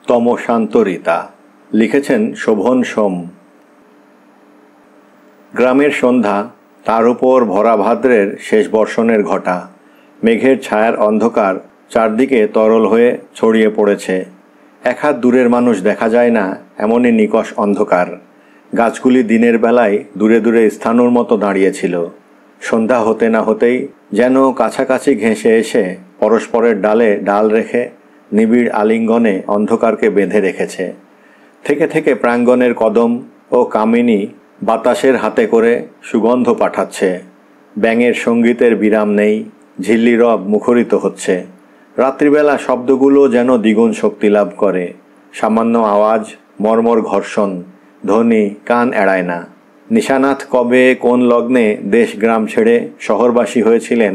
তমশান্তরিতা লিখেছেন শোভন সোম। গ্রামের সন্ধ্যা, তার উপর ভরা ভাদ্রের শেষ বর্ষণের ঘটা, মেঘের ছায়ার অন্ধকার চারদিকে তরল হয়ে ছড়িয়ে পড়েছে। এক হাত দূরের মানুষ দেখা যায় না, এমনই নিকষ অন্ধকার। গাছগুলি দিনের বেলায় দূরে দূরে স্থানুর মতো দাঁড়িয়েছিল। সন্ধ্যা হতে না হতেই যেন কাছাকাছি ঘেঁষে এসে পরস্পরের ডালে ডাল রেখে নিবিড় আলিঙ্গনে অন্ধকারকে বেঁধে রেখেছে। থেকে থেকে প্রাঙ্গণের কদম ও কামিনী বাতাসের হাতে করে সুগন্ধ পাঠাচ্ছে। ব্যাঙের সঙ্গীতের বিরাম নেই, ঝিল্লি রব মুখরিত হচ্ছে। রাত্রিবেলা শব্দগুলো যেন দ্বিগুণ শক্তি লাভ করে। সামান্য আওয়াজ, মর্মর ঘর্ষণ, ধ্বনি কান এড়ায় না। নিশানাথ কবে কোন লগ্নে দেশ গ্রাম ছেড়ে শহরবাসী হয়েছিলেন,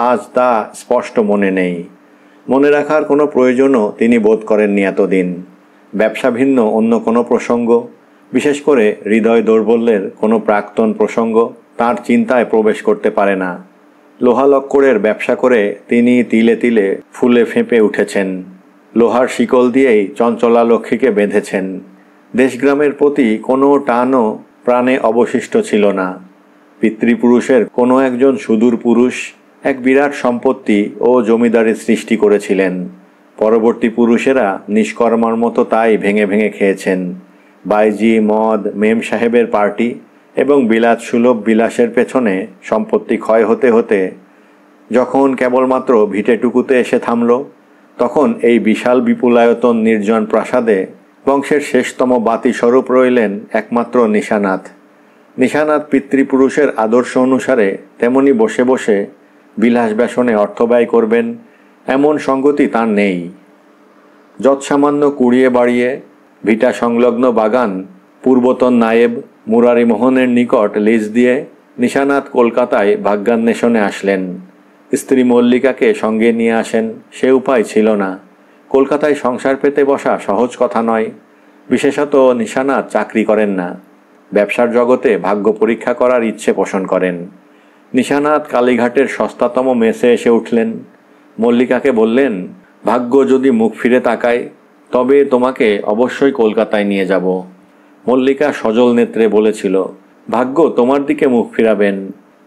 আজ তা স্পষ্ট মনে নেই। মনে রাখার কোনো প্রয়োজনও তিনি বোধ করেননি এতদিন। ব্যবসা ভিন্ন অন্য কোনো প্রসঙ্গ, বিশেষ করে হৃদয় দৌর্বল্যের কোনো প্রাক্তন প্রসঙ্গ তার চিন্তায় প্রবেশ করতে পারে না। লোহালক্করের ব্যবসা করে তিনি তিলে তিলে ফুলে ফেঁপে উঠেছেন। লোহার শিকল দিয়েই চঞ্চলা লক্ষ্মীকে বেঁধেছেন। দেশগ্রামের প্রতি কোনো টানও প্রাণে অবশিষ্ট ছিল না। পিতৃপুরুষের কোনো একজন সুদূর পুরুষ এক বিরাট সম্পত্তি ও জমিদারি সৃষ্টি করেছিলেন। পরবর্তী পুরুষেরা নিষ্কর্মার মতো তাই ভেঙে ভেঙে খেয়েছেন। বাইজি, মদ, মেম সাহেবের পার্টি এবং বিলাত সুলভ বিলাসের পেছনে সম্পত্তি ক্ষয় হতে হতে যখন কেবলমাত্র ভিটেটুকুতে এসে থামল, তখন এই বিশাল বিপুলায়তন নির্জন প্রাসাদে বংশের শেষতম বাতিস্বরূপ রইলেন একমাত্র নিশানাথ। নিশানাথ পিতৃপুরুষের আদর্শ অনুসারে তেমনি বসে বসে বিলাস ব্যসনে অর্থ ব্যয় করবেন, এমন সঙ্গতি তার নেই। যৎসামান্য কুড়িয়ে বাড়িয়ে ভিটা সংলগ্ন বাগান পূর্বতন নায়েব মুরারিমোহনের নিকট লিজ দিয়ে নিশানাথ কলকাতায় ভাগ্যান্বেষণে আসলেন। স্ত্রী মল্লিকাকে সঙ্গে নিয়ে আসেন, সে উপায় ছিল না। কলকাতায় সংসার পেতে বসা সহজ কথা নয়। বিশেষত নিশানাথ চাকরি করেন না, ব্যবসার জগতে ভাগ্য পরীক্ষা করার ইচ্ছে পোষণ করেন। নিশানাথ কালীঘাটের সস্তাতম মেসে এসে উঠলেন। মল্লিকাকে বললেন, ভাগ্য যদি মুখ ফিরে তাকায় তবে তোমাকে অবশ্যই কলকাতায় নিয়ে যাব। মল্লিকা সজল নেত্রে বলেছিল, ভাগ্য তোমার দিকে মুখ ফিরাবেন,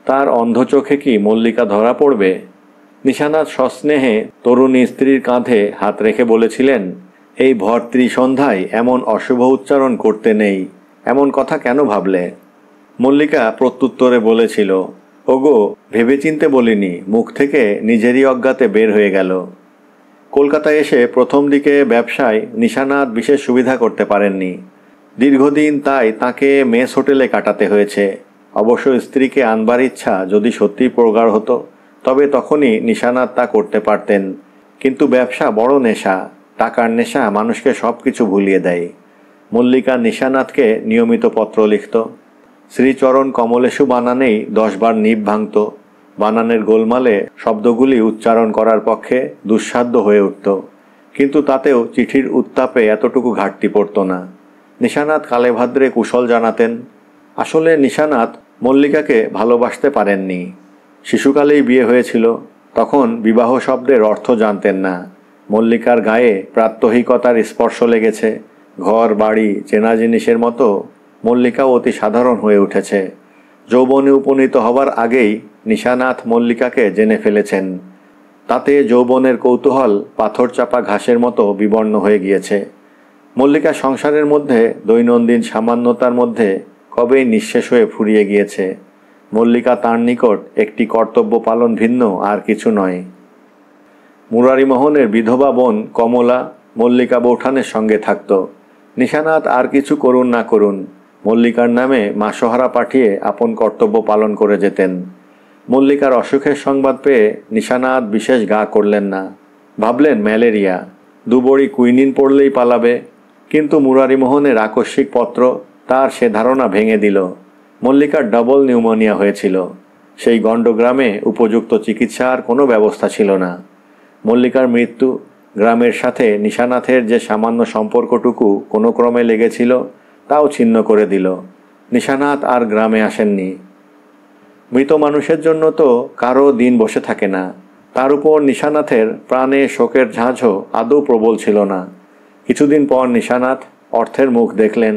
তার অন্ধ চোখে কি মল্লিকা ধরা পড়বে? নিশানাথ সস্নেহে তরুণী স্ত্রীর কাঁধে হাত রেখে বলেছিলেন, এই ভর ত্রিসন্ধ্যায় এমন অশুভ উচ্চারণ করতে নেই, এমন কথা কেন ভাবলে? মল্লিকা প্রত্যুত্তরে বলেছিল, ওগো, ভেবেচিন্তে বলিনি, মুখ থেকে নিজেরই অজ্ঞাতে বের হয়ে গেল। কলকাতায় এসে প্রথম দিকে ব্যবসায় নিশানাথ বিশেষ সুবিধা করতে পারেননি। দীর্ঘদিন তাই তাকে মেস হোটেলে কাটাতে হয়েছে। অবশ্য স্ত্রীকে আনবার ইচ্ছা যদি সত্যিই প্রগাঢ় হতো তবে তখনই নিশানাথ তা করতে পারতেন। কিন্তু ব্যবসা বড় নেশা, টাকার নেশা মানুষকে সব কিছু ভুলিয়ে দেয়। মল্লিকা নিশানাথকে নিয়মিত পত্র লিখত। শ্রীচরণ কমলেশু বানানেই 10 বার নিব ভাঙত। বানানের গোলমালে শব্দগুলি উচ্চারণ করার পক্ষে দুঃসাধ্য হয়ে উঠত, কিন্তু তাতেও চিঠির উত্তাপে এতটুকু ঘাটতি পড়ত না। নিশানাথ কালে ভাদ্রে কুশল জানাতেন। আসলে নিশানাথ মল্লিকাকে ভালোবাসতে পারেননি। শিশুকালেই বিয়ে হয়েছিল, তখন বিবাহ শব্দের অর্থ জানতেন না। মল্লিকার গায়ে প্রাত্যহিকতার স্পর্শ লেগেছে। ঘর বাড়ি চেনা জিনিসের মতো মল্লিকাও অতি সাধারণ হয়ে উঠেছে। যৌবনে উপনীত হবার আগেই নিশানাথ মল্লিকাকে জেনে ফেলেছেন। তাতে যৌবনের কৌতূহল পাথর চাপা ঘাসের মতো বিবর্ণ হয়ে গিয়েছে। মল্লিকা সংসারের মধ্যে দৈনন্দিন সামান্যতার মধ্যে কবেই নিঃশেষ হয়ে ফুরিয়ে গিয়েছে। মল্লিকা তার নিকট একটি কর্তব্য পালন ভিন্ন আর কিছু নয়। মুরারিমোহনের বিধবা বোন কমলা মল্লিকা বৌঠানের সঙ্গে থাকত। নিশানাথ আর কিছু করুন না করুন, মল্লিকার নামে মাসোহারা পাঠিয়ে আপন কর্তব্য পালন করে যেতেন। মল্লিকার অসুখের সংবাদ পেয়ে নিশানাথ বিশেষ গা করলেন না। ভাবলেন ম্যালেরিয়া, দুবড়ি কুইনিন পড়লেই পালাবে। কিন্তু মুরারিমোহনের আকস্মিক পত্র তার সে ধারণা ভেঙে দিল। মল্লিকার ডাবল নিউমোনিয়া হয়েছিল। সেই গণ্ডগ্রামে উপযুক্ত চিকিৎসার কোনো ব্যবস্থা ছিল না। মল্লিকার মৃত্যু গ্রামের সাথে নিশানাথের যে সামান্য সম্পর্কটুকু কোনো ক্রমে লেগেছিল তাও ছিন্ন করে দিল। নিশানাথ আর গ্রামে আসেননি। মৃত মানুষের জন্য তো কারো দিন বসে থাকে না। তার উপর নিশানাথের প্রাণে শোকের ঝাঁঝও আদৌ প্রবল ছিল না। কিছুদিন পর নিশানাথ অর্থের মুখ দেখলেন।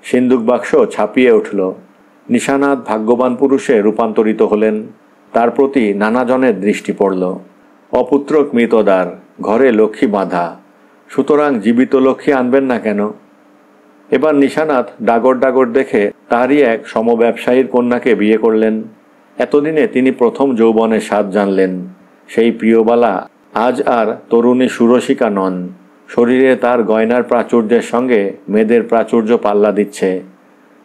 সিন্দুক বাক্স ছাপিয়ে উঠল। নিশানাথ ভাগ্যবান পুরুষে রূপান্তরিত হলেন। তার প্রতি নানাজনের দৃষ্টি পড়ল। অপুত্রক মৃতদার, ঘরে লক্ষ্মী বাঁধা, সুতরাং জীবিত লক্ষ্মী আনবেন না কেন? এবার নিশানাথ ডাগর ডাগর দেখে তারই এক সমব্যবসায়ীর কন্যাকে বিয়ে করলেন। এতদিনে তিনি প্রথম যৌবনের স্বাদ জানলেন। সেই প্রিয়বালা আজ আর তরুণী সুরসিকা নন। শরীরে তার গয়নার প্রাচুর্যের সঙ্গে মেয়েদের প্রাচুর্য পাল্লা দিচ্ছে।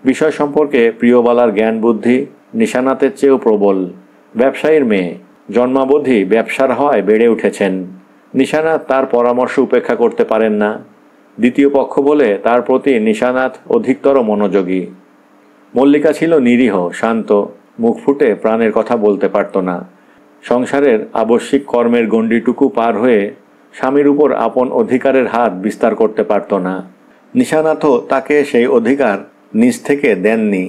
বিষয় সম্পর্কে প্রিয়বালার জ্ঞান বুদ্ধি নিশানাথের চেয়েও প্রবল। ব্যবসায়ীর মেয়ে, জন্মাবধি ব্যবসার হয় বেড়ে উঠেছেন। নিশানাথ তার পরামর্শ উপেক্ষা করতে পারেন না। দ্বিতীয় পক্ষ বলে তার প্রতি নিশানাথ অধিকতর মনোযোগী। মল্লিকা ছিল নিরীহ, শান্ত, মুখ ফুটে প্রাণের কথা বলতে পারত না। সংসারের আবশ্যিক কর্মের গণ্ডিটুকু পার হয়ে স্বামীর উপর আপন অধিকারের হাত বিস্তার করতে পারত না। নিশানাথও তাকে সেই অধিকার নিজ থেকে দেননি।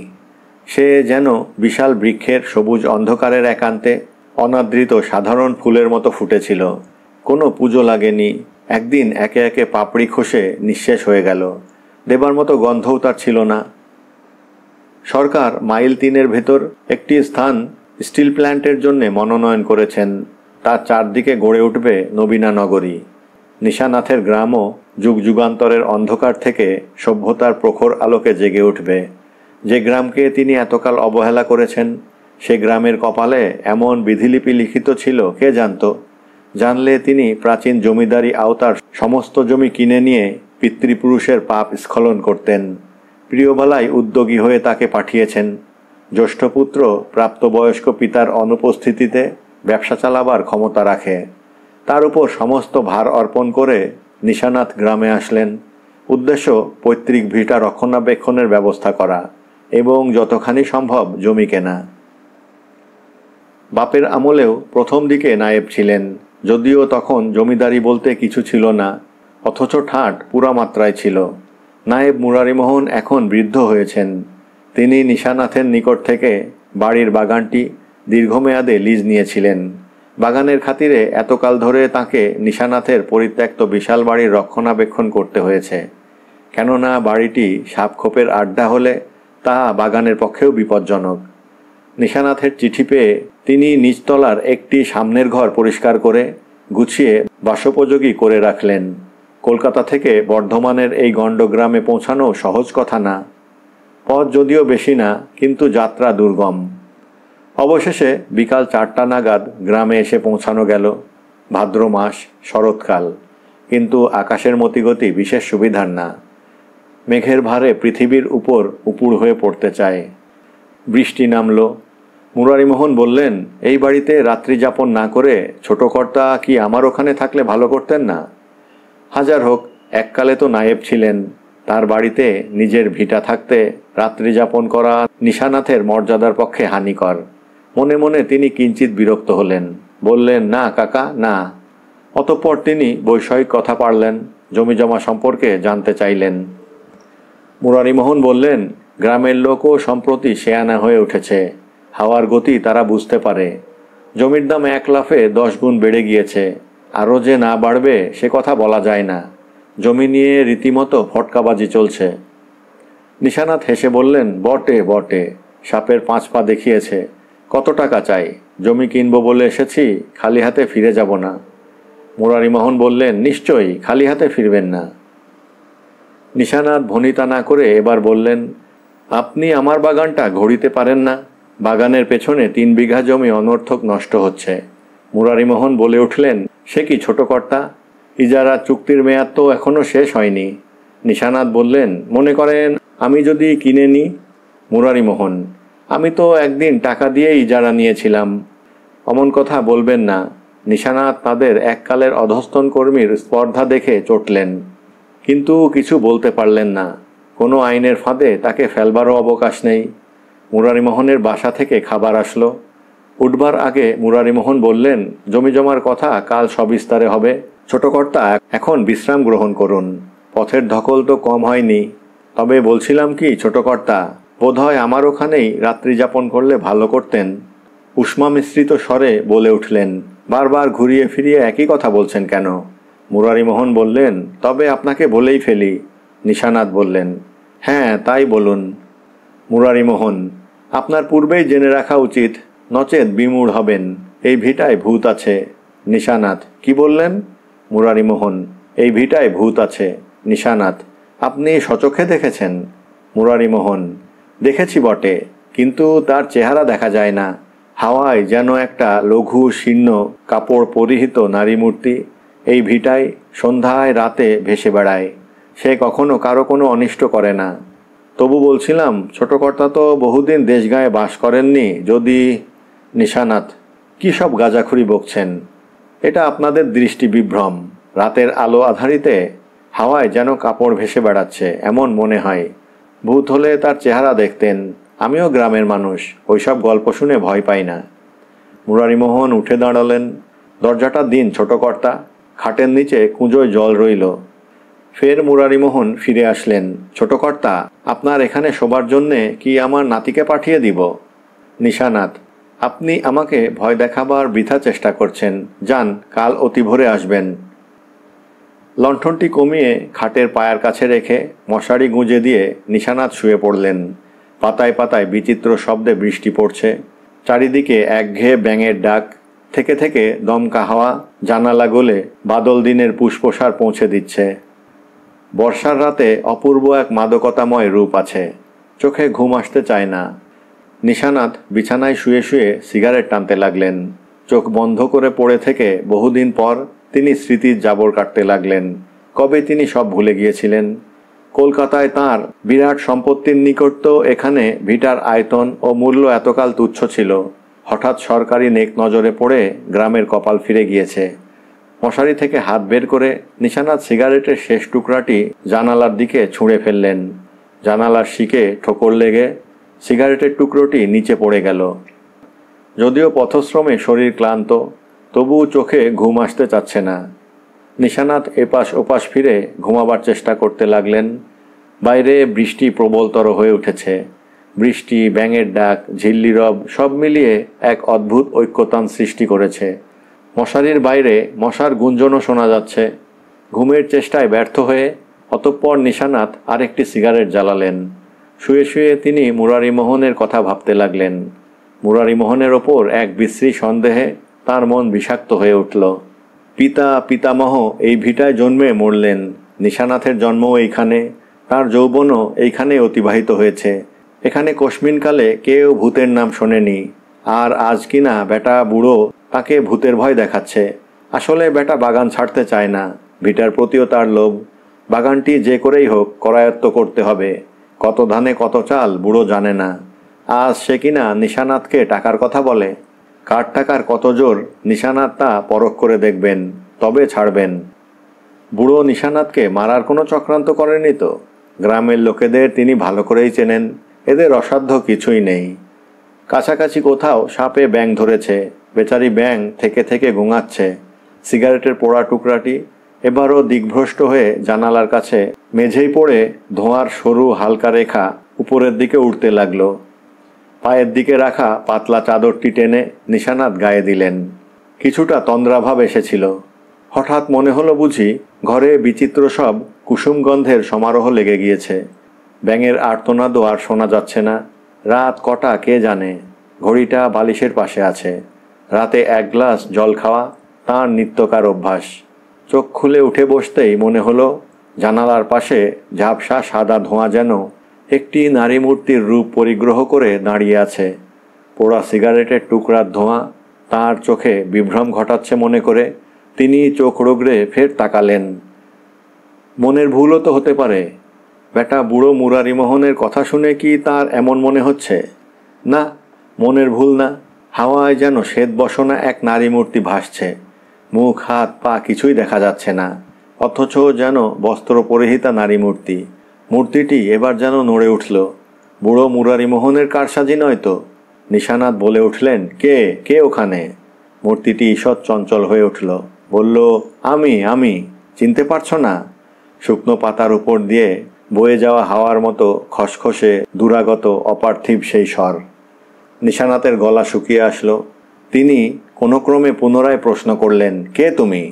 সে যেন বিশাল বৃক্ষের সবুজ অন্ধকারের একান্তে অনাদৃত সাধারণ ফুলের মতো ফুটেছিল। কোনো পুজো লাগেনি। একদিন একে একে পাপড়ি খসে নিঃশেষ হয়ে গেল। দেবার মতো গন্ধও তার ছিল না। সরকার মাইল 3 ভেতর একটি স্থান স্টিল প্ল্যান্টের জন্য মনোনয়ন করেছেন। তার চারদিকে গড়ে উঠবে নবীনা নগরী। নিশানাথের গ্রামও যুগ যুগান্তরের অন্ধকার থেকে সভ্যতার প্রখর আলোকে জেগে উঠবে। যে গ্রামকে তিনি এতকাল অবহেলা করেছেন, সে গ্রামের কপালে এমন বিধিলিপি লিখিত ছিল কে জানত? জানলে তিনি প্রাচীন জমিদারি আওতার সমস্ত জমি কিনে নিয়ে পিতৃপুরুষের পাপ স্খলন করতেন। প্রিয়বালাই উদ্যোগী হয়ে তাকে পাঠিয়েছেন। জ্যেষ্ঠপুত্র প্রাপ্তবয়স্ক পিতার অনুপস্থিতিতে ব্যবসা চালাবার ক্ষমতা রাখে। তার উপর সমস্ত ভার অর্পণ করে নিশানাথ গ্রামে আসলেন। উদ্দেশ্য পৈতৃক ভিটা রক্ষণাবেক্ষণের ব্যবস্থা করা এবং যতখানি সম্ভব জমি কেনা। বাপের আমলেও প্রথম দিকে নায়েব ছিলেন, যদিও তখন জমিদারি বলতে কিছু ছিল না, অথচ ঠাট পুরা মাত্রায় ছিল। নায়েব মুরারিমোহন এখন বৃদ্ধ হয়েছেন। তিনি নিশানাথের নিকট থেকে বাড়ির বাগানটি দীর্ঘমেয়াদে লিজ নিয়েছিলেন। বাগানের খাতিরে এতকাল ধরে তাকে নিশানাথের পরিত্যক্ত বিশাল বাড়ির রক্ষণাবেক্ষণ করতে হয়েছে। কেননা বাড়িটি সাপখোপের আড্ডা হলে তা বাগানের পক্ষেও বিপজ্জনক। নিশানাথের চিঠি পেয়ে তিনি নিচতলার একটি সামনের ঘর পরিষ্কার করে গুছিয়ে বাসোপযোগী করে রাখলেন। কলকাতা থেকে বর্ধমানের এই গণ্ডগ্রামে পৌঁছানো সহজ কথা না। পথ যদিও বেশি না, কিন্তু যাত্রা দুর্গম। অবশেষে বিকাল 4টা নাগাদ গ্রামে এসে পৌঁছানো গেল। ভাদ্র মাস, শরৎকাল, কিন্তু আকাশের মতিগতি বিশেষ সুবিধার না। মেঘের ভারে পৃথিবীর উপর উপুড় হয়ে পড়তে চায়। বৃষ্টি নামল। মুরারিমোহন বললেন, এই বাড়িতে রাত্রি যাপন না করে ছোট কর্তা কি আমার ওখানে থাকলে ভালো করতেন না? হাজার হোক, এককালে তো নায়েব ছিলেন। তার বাড়িতে নিজের ভিটা থাকতে রাত্রি যাপন করা নিশানাথের মর্যাদার পক্ষে হানিকর। মনে মনে তিনি কিঞ্চিত বিরক্ত হলেন। বললেন, না কাকা, না। অতঃপর তিনি বৈষয়িক কথা পাড়লেন, জমিজমা সম্পর্কে জানতে চাইলেন। মুরারিমোহন বললেন, গ্রামের লোকও সম্প্রতি শেয়ানা হয়ে উঠেছে। হাওয়ার গতি তারা বুঝতে পারে। জমির দাম 1 লাফে 10 গুণ বেড়ে গিয়েছে। আরও যে না বাড়বে সে কথা বলা যায় না। জমি নিয়ে রীতিমতো ফটকাবাজি চলছে। নিশানাথ হেসে বললেন, বটে বটে, সাপের 5 পা দেখিয়েছে। কত টাকা চাই? জমি কিনবো বলে এসেছি, খালি হাতে ফিরে যাব না। মুরারিমোহন বললেন, নিশ্চয়ই, খালি হাতে ফিরবেন না। নিশানাথ ভনিতা না করে এবার বললেন, আপনি আমার বাগানটা ঘড়িতে পারেন না? বাগানের পেছনে 3 বিঘা জমি অনর্থক নষ্ট হচ্ছে। মুরারিমোহন বলে উঠলেন, সে কি ছোট কর্তা? ইজারা চুক্তির মেয়াদ তো এখনো শেষ হয়নি। নিশানাথ বললেন, মনে করেন আমি যদি কিনে নিই? মুরারিমোহন, আমি তো একদিন টাকা দিয়ে ইজারা নিয়েছিলাম। অমন কথা বলবেন না। নিশানাথ তাদের এককালের অধস্তন কর্মীর স্পর্ধা দেখে চটলেন, কিন্তু কিছু বলতে পারলেন না। কোনো আইনের ফাঁদে তাকে ফেলবারও অবকাশ নেই। মুরারিমোহনের বাসা থেকে খাবার আসলো। উঠবার আগে মুরারিমোহন বললেন, জমিজমার কথা কাল সবিস্তারে হবে। ছোট কর্তা এখন বিশ্রাম গ্রহণ করুন। পথের ধকল তো কম হয়নি। তবে বলছিলাম কি ছোট কর্তা, বোধ হয় আমার ওখানেই রাত্রি যাপন করলে ভালো করতেন। উষ্মা মিশ্রিত স্বরে বলে উঠলেন, বারবার ঘুরিয়ে ফিরিয়ে একই কথা বলছেন কেন? মুরারিমোহন বললেন, তবে আপনাকে বলেই ফেলি। নিশানাথ বললেন, হ্যাঁ তাই বলুন। মুরারিমোহন, আপনার পূর্বেই জেনে রাখা উচিত, নচেত বিমূঢ় হবেন। এই ভিটায় ভূত আছে। নিশানাথ, কি বললেন? মুরারিমোহন, এই ভিটায় ভূত আছে। নিশানাথ, আপনি সচক্ষে দেখেছেন? মুরারিমোহন, দেখেছি বটে, কিন্তু তার চেহারা দেখা যায় না। হাওয়ায় যেন একটা লঘু শীর্ণ কাপড় পরিহিত নারী মূর্তি এই ভিটায় সন্ধ্যায় রাতে ভেসে বেড়ায়। সে কখনো কারো কোনো অনিষ্ট করে না। তবু বলছিলাম, ছোট কর্তা তো বহুদিন দেশগাঁয়ে বাস করেননি, যদি... নিশানাথ, কী সব গাঁজাখুরি বকছেন? এটা আপনাদের দৃষ্টি বিভ্রম। রাতের আলো আধারিতে হাওয়ায় যেন কাপড় ভেসে বেড়াচ্ছে এমন মনে হয়। ভূত হলে তার চেহারা দেখতেন। আমিও গ্রামের মানুষ, ওইসব গল্প শুনে ভয় পাই না। মুরারিমোহন উঠে দাঁড়ালেন। দরজাটা দিন ছোট কর্তা। খাটের নিচে কুঁজোয় জল রইল। ফের মুরারিমোহন ফিরে আসলেন। ছোট কর্তা, আপনার এখানে শোবার জন্যে কি আমার নাতিকে পাঠিয়ে দিব? নিশানাথ, আপনি আমাকে ভয় দেখাবার বৃথা চেষ্টা করছেন। যান, কাল অতি ভোরে আসবেন। লণ্ঠনটি কমিয়ে খাটের পায়ার কাছে রেখে মশারি গুঁজে দিয়ে নিশানাথ শুয়ে পড়লেন। পাতায় পাতায় বিচিত্র শব্দে বৃষ্টি পড়ছে। চারিদিকে একঘেয়ে ব্যাঙের ডাক। থেকে থেকে দমকা হাওয়া জানালা গলে বাদল দিনের পুষ্পসার পৌঁছে দিচ্ছে। বর্ষার রাতে অপূর্ব এক মাদকতাময় রূপ আছে। চোখে ঘুম আসতে চায় না। নিশানাথ বিছানায় শুয়ে শুয়ে সিগারেট টানতে লাগলেন। চোখ বন্ধ করে পড়ে থেকে বহুদিন পর তিনি স্মৃতির জাবর কাটতে লাগলেন। কবে তিনি সব ভুলে গিয়েছিলেন। কলকাতায় তাঁর বিরাট সম্পত্তির নিকট তো এখানে ভিটার আয়তন ও মূল্য এতকাল তুচ্ছ ছিল। হঠাৎ সরকারি নেক নজরে পড়ে গ্রামের কপাল ফিরে গিয়েছে। মশারি থেকে হাত বের করে নিশানাথ সিগারেটের শেষ টুকরাটি জানালার দিকে ছুঁড়ে ফেললেন। জানালার শিকে ঠোকর লেগে সিগারেটের টুকরোটি নিচে পড়ে গেল। যদিও পথশ্রমে শরীর ক্লান্ত, তবুও চোখে ঘুম আসতে চাচ্ছে না। নিশানাথ এপাশ ওপাশ ফিরে ঘুমাবার চেষ্টা করতে লাগলেন। বাইরে বৃষ্টি প্রবলতর হয়ে উঠেছে। বৃষ্টি, ব্যাঙের ডাক, ঝিল্লিরব সব মিলিয়ে এক অদ্ভুত ঐক্যতান সৃষ্টি করেছে। মশারির বাইরে মশার গুঞ্জনও শোনা যাচ্ছে। ঘুমের চেষ্টায় ব্যর্থ হয়ে অতঃপর নিশানাথ আরেকটি সিগারেট জ্বালালেন। শুয়ে শুয়ে তিনি মুরারিমোহনের কথা ভাবতে লাগলেন। মুরারিমোহনের ওপর এক বিশ্রী সন্দেহে তার মন বিষাক্ত হয়ে উঠল। পিতা পিতামহ এই ভিটায় জন্মে মরলেন। নিশানাথের জন্মও এইখানে, তার যৌবনও এইখানে অতিবাহিত হয়েছে। এখানে কোশমিনকালে কেউ ভূতের নাম শোনেনি। আর আজ কিনা বেটা বুড়ো তাকে ভূতের ভয় দেখাচ্ছে। আসলে বেটা বাগান ছাড়তে চায় না। ভিটার প্রতিও তার লোভ। বাগানটি যে করেই হোক করায়ত্ত করতে হবে। কত ধানে কত চাল বুড়ো জানে না। আজ সে কিনা নিশানাথকে টাকার কথা বলে। কার টাকার কত জোর নিশানাথ তা পরখ করে দেখবেন, তবে ছাড়বেন। বুড়ো নিশানাথকে মারার কোনো চক্রান্ত করেনি তো? গ্রামের লোকেদের তিনি ভালো করেই চেনেন। এদের অসাধ্য কিছুই নেই। কাছাকাছি কোথাও সাপে ব্যাঙ ধরেছে। বেচারি ব্যাঙ থেকে থেকে গোঙাচ্ছে। সিগারেটের পোড়া টুকরাটি এবারও দিগ্ভ্রষ্ট হয়ে জানালার কাছে মেঝেই পড়ে ধোঁয়ার সরু হালকা রেখা উপরের দিকে উঠতে লাগলো। পায়ের দিকে রাখা পাতলা চাদরটি টেনে নিশানাথ গায়ে দিলেন। কিছুটা তন্দ্রাভাব এসেছিল। হঠাৎ মনে হলো বুঝি ঘরে বিচিত্র সব কুসুম গন্ধের সমারোহ লেগে গিয়েছে। ব্যাঙের আর্তনাদও আর শোনা যাচ্ছে না। রাত কটা কে জানে। ঘড়িটা বালিশের পাশে আছে। রাতে এক গ্লাস জল খাওয়া তাঁর নিত্যকার অভ্যাস। চোখ খুলে উঠে বসতেই মনে হলো জানালার পাশে ঝাপসা সাদা ধোঁয়া যেন একটি নারী মূর্তির রূপ পরিগ্রহ করে দাঁড়িয়ে আছে। পোড়া সিগারেটের টুকরার ধোঁয়া তাঁর চোখে বিভ্রম ঘটাচ্ছে মনে করে তিনি চোখ রোগড়ে ফের তাকালেন। মনের ভুলও তো হতে পারে। বেটা বুড়ো মুরারিমোহনের কথা শুনে কি তার এমন মনে হচ্ছে? না, মনের ভুল না। হাওয়ায় যেন শ্বেত বসনা এক নারী মূর্তি ভাসছে। মুখ হাত পা কিছুই দেখা যাচ্ছে না, অথচ যেন বস্ত্র পরিহিতা নারী মূর্তি। মূর্তিটি এবার যেন নড়ে উঠল। বুড়ো মুরারিমোহনের কারসাজি নয় তো? নিশানাথ বলে উঠলেন, কে কে ওখানে? মূর্তিটি ঈষৎ চঞ্চল হয়ে উঠল। বলল, আমি। চিনতে পারছো না? শুকনো পাতার উপর দিয়ে বয়ে যাওয়া হাওয়ার মতো খসখসে দুরাগত অপার্থিব সেই স্বর। নিশানাথের গলা শুকিয়ে আসলো। তিনি কোনো ক্রমে পুনরায় প্রশ্ন করলেন, কে তুমি?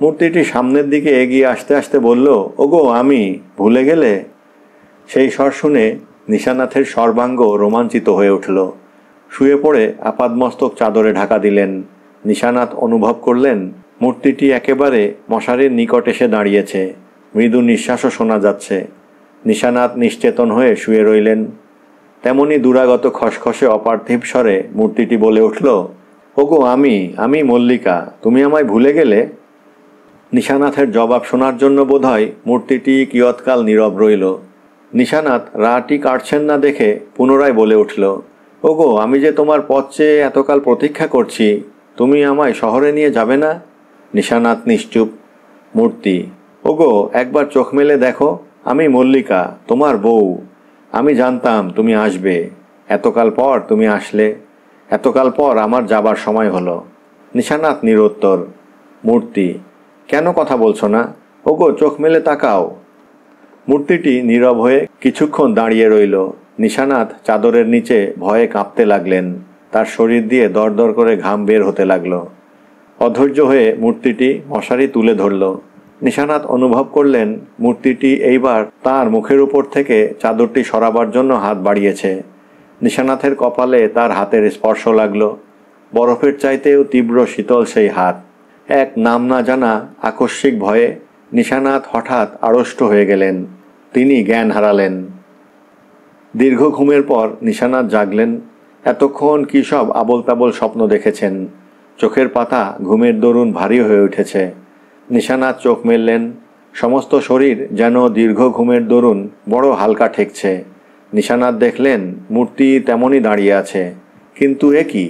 মূর্তিটি সামনের দিকে এগিয়ে আসতে আসতে বলল, ওগো আমি, ভুলে গেলে? সেই স্বর শুনে নিশানাথের সর্বাঙ্গ রোমাঞ্চিত হয়ে উঠল। শুয়ে পড়ে আপাদমস্তক চাদরে ঢাকা দিলেন। নিশানাথ অনুভব করলেন মূর্তিটি একেবারে মশারির নিকট এসে দাঁড়িয়েছে। মৃদু নিঃশ্বাসও শোনা যাচ্ছে। নিশানাথ নিশ্চেতন হয়ে শুয়ে রইলেন। তেমনি দুরাগত খসখসে অপার্থিব স্বরে মূর্তিটি বলে উঠল, ওগো আমি মল্লিকা, তুমি আমায় ভুলে গেলে? নিশানাথের জবাব শোনার জন্য বোধহয় মূর্তিটি কিয়ৎকাল নীরব রইল। নিশানাথ রাটি কাটছেন না দেখে পুনরায় বলে উঠল, ওগো আমি যে তোমার পথ চেয়ে এতকাল প্রতীক্ষা করছি, তুমি আমায় শহরে নিয়ে যাবে না? নিশানাথ নিশ্চুপ। মূর্তি, ওগো একবার চোখ মেলে দেখো, আমি মল্লিকা, তোমার বউ। আমি জানতাম তুমি আসবে। এতকাল পর তুমি আসলে। এতকাল পর আমার যাবার সময় হলো। নিশানাথ নিরুত্তর। মূর্তি, কেন কথা বলছো না? ওগো চোখ মেলে তাকাও। মূর্তিটি নীরব হয়ে কিছুক্ষণ দাঁড়িয়ে রইল। নিশানাথ চাদরের নিচে ভয়ে কাঁপতে লাগলেন। তার শরীর দিয়ে দরদর করে ঘাম বের হতে লাগলো। অধৈর্য হয়ে মূর্তিটি মশারি তুলে ধরল। নিশানাথ অনুভব করলেন মূর্তিটি এইবার তার মুখের উপর থেকে চাদরটি সরাবার জন্য হাত বাড়িয়েছে। নিশানাথের কপালে তার হাতের স্পর্শ লাগলো। বরফের চাইতেও তীব্র শীতল সেই হাত। এক নাম না জানা আকস্মিক ভয়ে নিশানাথ হঠাৎ আড়ষ্ট হয়ে গেলেন। তিনি জ্ঞান হারালেন। দীর্ঘ ঘুমের পর নিশানাথ জাগলেন। এতক্ষণ কী সব আবোল তাবোল স্বপ্ন দেখেছেন। চোখের পাতা ঘুমের দরুন ভারী হয়ে উঠেছে। নিশানাথ চোখ মেললেন। সমস্ত শরীর যেন দীর্ঘ ঘুমের দরুন বড় হালকা ঠেকছে। নিশানাথ দেখলেন মূর্তি তেমনই দাঁড়িয়ে আছে। কিন্তু এ কি?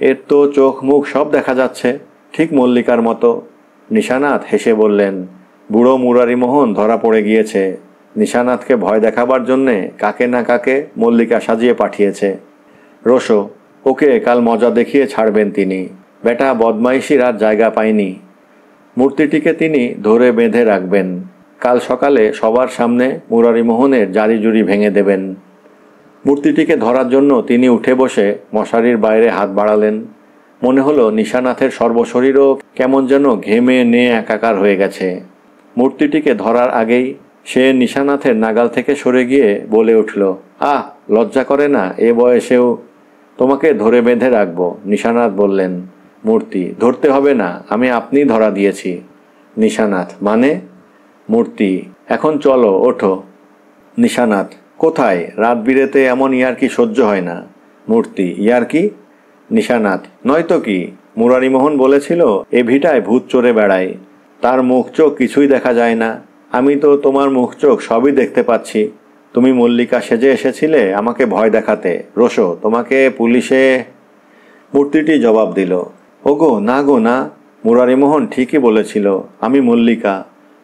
এর তো চোখ মুখ সব দেখা যাচ্ছে, ঠিক মল্লিকার মতো। নিশানাথ হেসে বললেন, বুড়ো মুরারিমোহন ধরা পড়ে গিয়েছে। নিশানাথকে ভয় দেখাবার জন্যে কাকে না কাকে মল্লিকা সাজিয়ে পাঠিয়েছে। রোশো, ওকে কাল মজা দেখিয়ে ছাড়বেন তিনি। বেটা বদমাইশির আর জায়গা পায়নি। মূর্তিটিকে তিনি ধরে বেঁধে রাখবেন। কাল সকালে সবার সামনে মুরারিমোহনের জারিজুরি ভেঙে দেবেন। মূর্তিটিকে ধরার জন্য তিনি উঠে বসে মশারির বাইরে হাত বাড়ালেন। মনে হলো নিশানাথের সর্বশরীরও কেমন যেন ঘেমে নিয়ে একাকার হয়ে গেছে। মূর্তিটিকে ধরার আগেই সে নিশানাথের নাগাল থেকে সরে গিয়ে বলে উঠল, আহ, লজ্জা করে না এ বয়সেও? তোমাকে ধরে বেঁধে রাখবো। নিশানাথ বললেন। মূর্তি, ধরতে হবে না, আমি আপনিই ধরা দিয়েছি। নিশানাথ, মানে? মূর্তি, এখন চলো, ওঠো। নিশানাথ, কোথায়? রাত বিরেতে এমন ইয়ার্কি সহ্য হয় না। মূর্তি, ইয়ার্কি? নিশানাথ, নয়তো কি? মুরারিমোহন বলেছিল এ ভিটায় ভূত চড়ে বেড়ায়। তার মুখ চোখ কিছুই দেখা যায় না। আমি তো তোমার মুখ চোখ সবই দেখতে পাচ্ছি। তুমি মল্লিকা সেজে এসেছিলে আমাকে ভয় দেখাতে। রোশো, তোমাকে পুলিশে। মূর্তিটি জবাব দিল, ওগো না গো না, মুরারিমোহন ঠিকই বলেছিল, আমি মল্লিকা।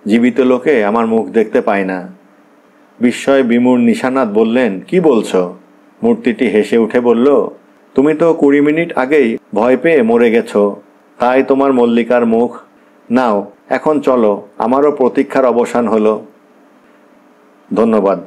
জীবিত লোকে আমার মুখ দেখতে পায় না। বিস্ময় বিমূঢ় নিশানাথ বললেন, কি বলছো? মূর্তিটি হেসে উঠে বলল, তুমি তো 20 মিনিট আগেই ভয় পেয়ে মরে গেছো, তাই তোমার মল্লিকার মুখ। নাও এখন চলো, আমারও প্রতীক্ষার অবসান হলো। ধন্যবাদ।